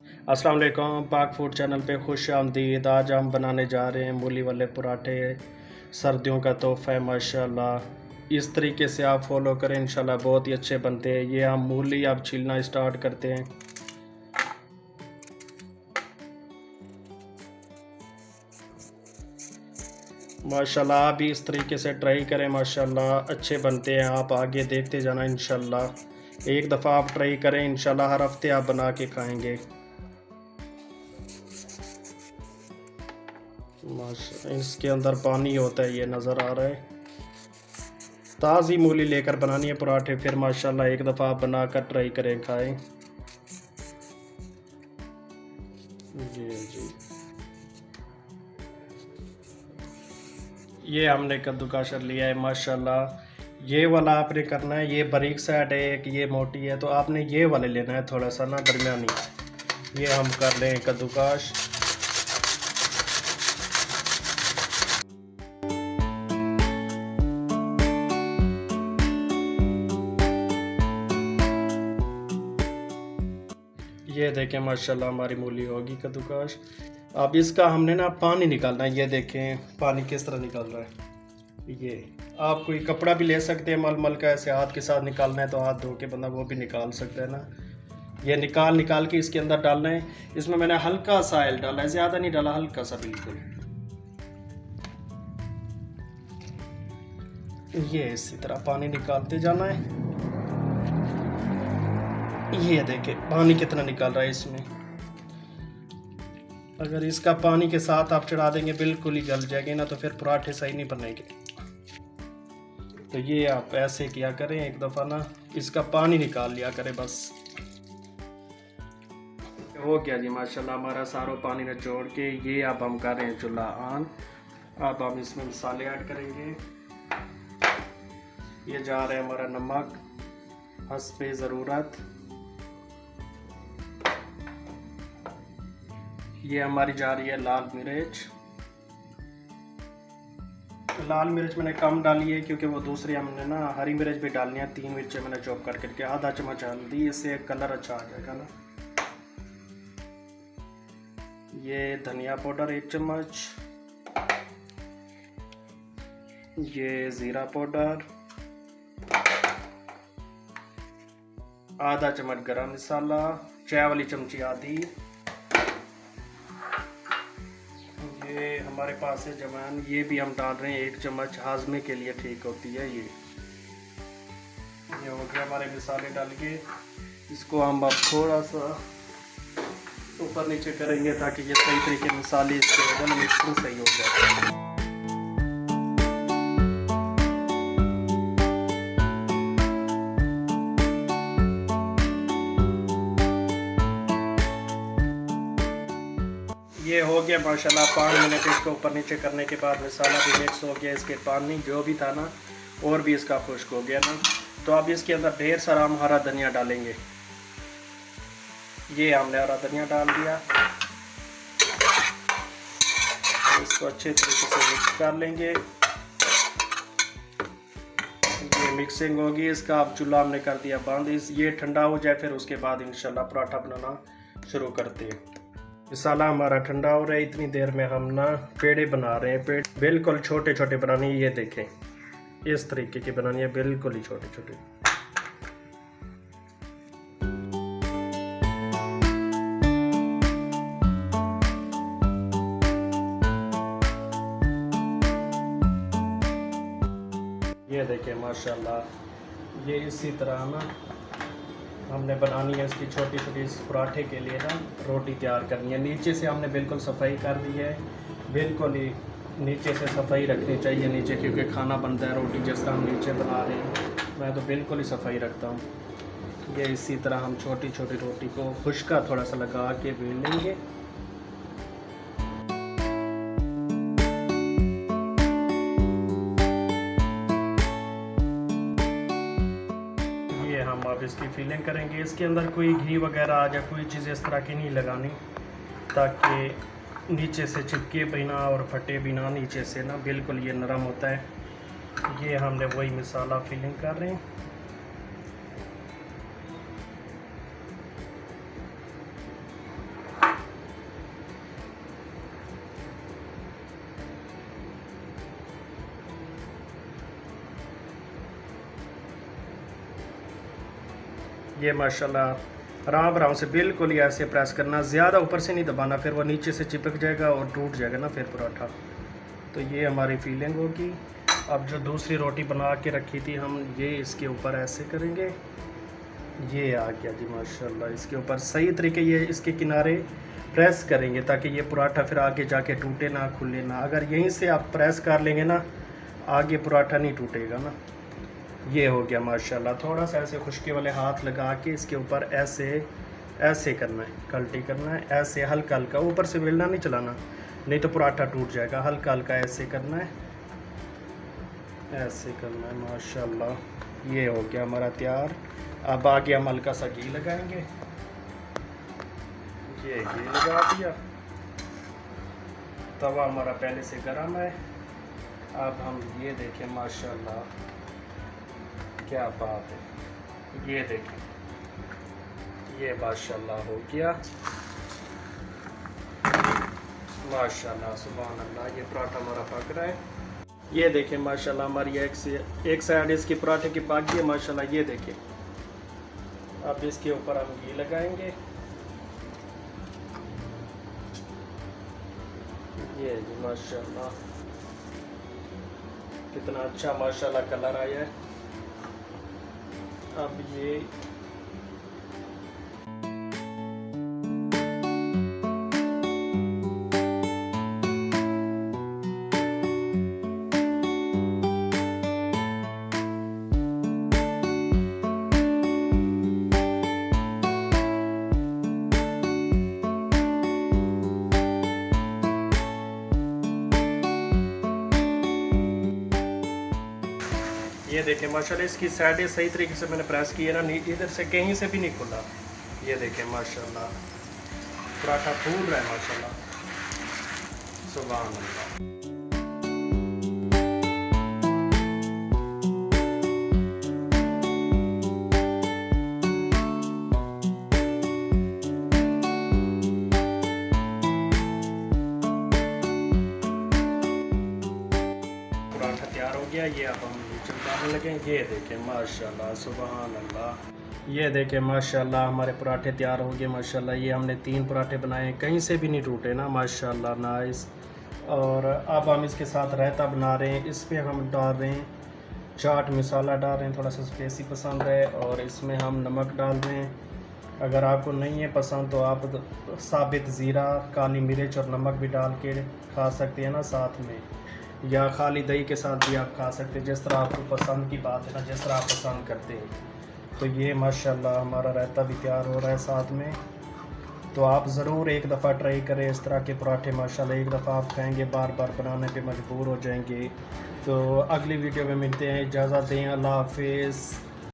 अस्सलाम वालेकुम, पाक फूड चैनल पे खुश आमदीद। आज हम बनाने जा रहे हैं मूली वाले पराठे। सर्दियों का तोहफ़ा है माशाल्लाह। इस तरीके से आप फॉलो करें, इंशाल्लाह बहुत ही अच्छे बनते हैं। ये हम मूली अब छीलना स्टार्ट करते हैं। माशाल्लाह आप भी इस तरीके से ट्राई करें, माशाल्लाह अच्छे बनते हैं। आप आगे देखते जाना इंशाल्लाह। एक दफ़ा आप ट्राई करें, इंशाल्लाह हर हफ्ते आप बना के खाएंगे। माशा इसके अंदर पानी होता है, ये नज़र आ रहा है। ताज़ी मूली लेकर बनानी है पराठे, फिर माशाल्लाह एक दफ़ा आप बनाकर ट्राई करें, खाएं। जी ये हमने कद्दूकस कर लिया है माशाल्लाह। ये वाला आपने करना है, ये बारीक साइड है, एक ये मोटी है, तो आपने ये वाले लेना है थोड़ा सा ना दरमियानी। ये हम कर लें कद्दूकस। ये देखें माशाल्लाह हमारी मूली होगी कद्दूकस। अब इसका हमने ना पानी निकालना है। ये देखें पानी किस तरह निकल रहा है। ये आप कोई कपड़ा भी ले सकते हैं, मलमल का, ऐसे हाथ के साथ निकालना है तो हाथ धो के बंदा वो भी निकाल सकता है ना। ये निकाल के इसके अंदर डालना है। इसमें मैंने हल्का सा ऑयल डाला है, ज़्यादा नहीं डाला, हल्का सा बिल्कुल। ये इसी तरह पानी निकालते जाना है। ये देखें पानी कितना निकल रहा है इसमें। अगर इसका पानी के साथ आप चढ़ा देंगे बिल्कुल ही गल जाएगी ना, तो फिर पराठे सही नहीं बनेंगे। तो ये आप ऐसे किया करें, एक दफ़ा ना इसका पानी निकाल लिया करें बस। हो गया जी माशाल्लाह हमारा सारा पानी निचोड़ के। ये अब हम कर रहे हैं चूल्हा ऑन। अब हम इसमें मसाले ऐड करेंगे। ये जा रहा है हमारा नमक हस्बे ज़रूरत। ये हमारी जा रही है लाल मिर्च। लाल मिर्च मैंने कम डाली है क्योंकि वो दूसरी हमने ना हरी मिर्च भी डालनी है। 3 मिर्चें मैंने चॉप करके, आधा चम्मच हल्दी, इससे कलर अच्छा आ जाएगा ना। ये धनिया पाउडर 1 चम्मच। ये ज़ीरा पाउडर, आधा चम्मच गरम मसाला, चाय वाली चमची आधी। ये हमारे पास है जवान, ये भी हम डाल रहे हैं 1 चम्मच, हाजमे के लिए ठीक होती है ये हो गया हमारे मसाले डाल के। इसको हम अब थोड़ा सा ऊपर नीचे करेंगे ताकि ये सही तरीके मसाले इसके वजह मिक्सिंग सही हो जाए। ये हो गया माशाल्लाह। 5 मिनट इसको ऊपर नीचे करने के बाद मसाला भी मिक्स हो गया, इसके पानी जो भी था ना और भी इसका खुश्क हो गया ना। तो अब इसके अंदर ढेर सारा हम हरा धनिया डालेंगे। ये हमने हरा धनिया डाल दिया। इसको अच्छे तरीके से मिक्स कर लेंगे। ये मिक्सिंग होगी। इसका अब चूल्हा हमने कर दिया बंद। ये ठंडा हो जाए फिर उसके बाद इंशाल्लाह पराठा बनाना शुरू करते हैं। मसाला हमारा ठंडा हो रहा है, इतनी देर में हम ना पेड़े बना रहे हैं। पेड़ बिल्कुल छोटे छोटे बनानी है। ये देखें इस तरीके की बनानी है, बिल्कुल ही छोटे छोटे। ये देखें माशाल्लाह ये इसी तरह ना हमने बनानी है। इसकी छोटी छोटी इस पराठे के लिए ना रोटी तैयार करनी है। नीचे से हमने बिल्कुल सफाई कर दी है, बिल्कुल ही नीचे से सफाई रखनी चाहिए नीचे, क्योंकि खाना बनता है रोटी जिस तरह हम नीचे बना रहे हैं। मैं तो बिल्कुल ही सफाई रखता हूँ। ये इसी तरह हम छोटी छोटी रोटी को खुश्का थोड़ा सा लगा के बेल लेंगे। हम अब इसकी फिलिंग करेंगे। इसके अंदर कोई घी वगैरह आ जाए, कोई चीज़ इस तरह की नहीं लगानी ताकि नीचे से चिपके भी ना और फटे भी ना नीचे से ना, बिल्कुल ये नरम होता है। ये हमने वही मसाला फिलिंग कर रहे हैं। ये माशाल्लाह आराम आराम से बिल्कुल ही ऐसे प्रेस करना, ज़्यादा ऊपर से नहीं दबाना, फिर वो नीचे से चिपक जाएगा और टूट जाएगा ना फिर पराठा। तो ये हमारी फीलिंग होगी। अब जो दूसरी रोटी बना के रखी थी हम, ये इसके ऊपर ऐसे करेंगे। ये आ गया जी माशाल्लाह। इसके ऊपर सही तरीके ये इसके किनारे प्रेस करेंगे ताकि ये पराठा फिर आगे जाके टूटे ना, खुले ना। अगर यहीं से आप प्रेस कर लेंगे ना, आगे पराठा नहीं टूटेगा ना। ये हो गया माशाल्लाह। थोड़ा सा ऐसे खुश्की वाले हाथ लगा के इसके ऊपर ऐसे ऐसे करना है, कल्टी करना है, ऐसे हल्का हल्का, ऊपर से बेलना नहीं चलाना, नहीं तो पराठा टूट जाएगा। हल्का हल्का ऐसे करना है, ऐसे करना है माशाल्लाह। ये हो गया हमारा तैयार। अब आगे हम हल्का सा घी लगाएंगे। ये घी लगा दिया। तवा हमारा पहले से गर्म है। अब हम ये देखें माशाल्लाह, क्या बात है। ये देखें, ये माशाल्लाह हो गया माशाल्लाह, सुभान अल्लाह। ये पराठा हमारा पक रहा है। ये देखें माशाल्लाह, हमारी एक साइड इसकी पराठे की पक गई है माशाल्लाह। ये देखें, अब इसके ऊपर हम घी लगाएंगे। ये जी माशाल्लाह, कितना अच्छा माशाल्लाह कलर आया है। अब ये ये देखें माशाल्लाह, इसकी साइडें सही तरीके से मैंने प्रेस की है ना, इधर से कहीं से भी नहीं खुला। ये देखें माशाल्लाह, पराठा फूल रहा है माशाल्लाह, सुभान अल्लाह। पराठा तैयार हो गया। ये अब हम डालने लगे। ये देखें माशाल्लाह, सुभान अल्लाह। ये देखें माशाल्लाह, हमारे पराठे तैयार हो गए माशाल्लाह। ये हमने 3 पराठे बनाए, कहीं से भी नहीं टूटे ना माशाल्लाह, नाइस। और अब हम इसके साथ रायता बना रहे हैं। इस पर हम डाल रहे हैं चाट मसाला, डाल रहे हैं, थोड़ा सा स्पाइसी पसंद है। और इसमें हम नमक डाल रहे हैं। अगर आपको नहीं है पसंद तो आप साबित ज़ीरा, काली मिर्च और नमक भी डाल के खा सकते हैं ना साथ में, या खाली दही के साथ भी आप खा सकते हैं, जिस तरह आपको पसंद की बात है ना, जिस तरह आप पसंद करते हैं। तो ये माशाल्लाह हमारा रायता भी तैयार हो रहा है साथ में। तो आप ज़रूर एक दफ़ा ट्राई करें इस तरह के पराठे माशाल्लाह। एक दफ़ा आप खाएंगे, बार बार बनाने पे मजबूर हो जाएंगे। तो अगली वीडियो में मिलते हैं, इजाज़त दें, अल्लाह हाफिज़।